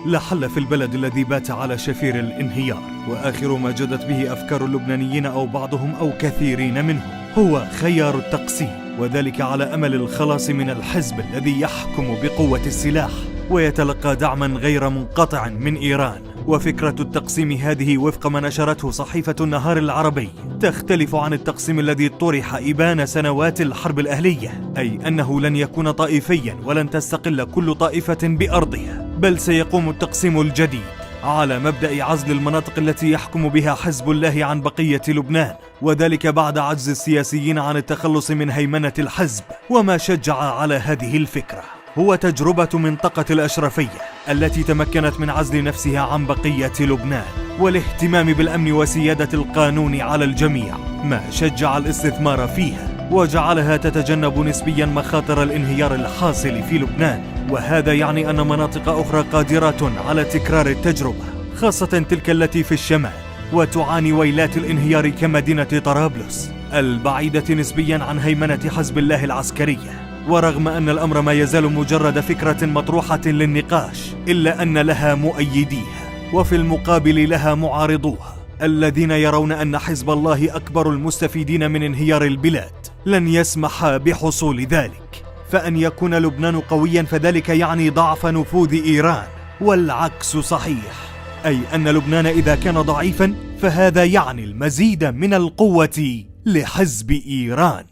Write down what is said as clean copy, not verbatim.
لحل في البلد الذي بات على شفير الانهيار. وآخر ما جدت به أفكار اللبنانيين أو بعضهم أو كثيرين منهم هو خيار التقسيم، وذلك على أمل الخلاص من الحزب الذي يحكم بقوة السلاح ويتلقى دعما غير منقطع من إيران. وفكرة التقسيم هذه وفق ما نشرته صحيفة النهار العربي تختلف عن التقسيم الذي طرح إبان سنوات الحرب الأهلية، أي أنه لن يكون طائفيا ولن تستقل كل طائفة بأرضها، بل سيقوم التقسيم الجديد على مبدأ عزل المناطق التي يحكم بها حزب الله عن بقية لبنان، وذلك بعد عجز السياسيين عن التخلص من هيمنة الحزب. وما شجع على هذه الفكرة هو تجربة منطقة الأشرفية التي تمكنت من عزل نفسها عن بقية لبنان والاهتمام بالأمن وسيادة القانون على الجميع، ما شجع الاستثمار فيها وجعلها تتجنب نسبيا مخاطر الانهيار الحاصل في لبنان. وهذا يعني أن مناطق أخرى قادرة على تكرار التجربة، خاصة تلك التي في الشمال وتعاني ويلات الانهيار كمدينة طرابلس البعيدة نسبيا عن هيمنة حزب الله العسكرية. ورغم أن الأمر ما يزال مجرد فكرة مطروحة للنقاش، إلا أن لها مؤيديها وفي المقابل لها معارضوها الذين يرون أن حزب الله أكبر المستفيدين من انهيار البلاد لن يسمح بحصول ذلك. فأن يكون لبنان قويا فذلك يعني ضعف نفوذ إيران، والعكس صحيح، أي أن لبنان إذا كان ضعيفا فهذا يعني المزيد من القوة لحزب إيران.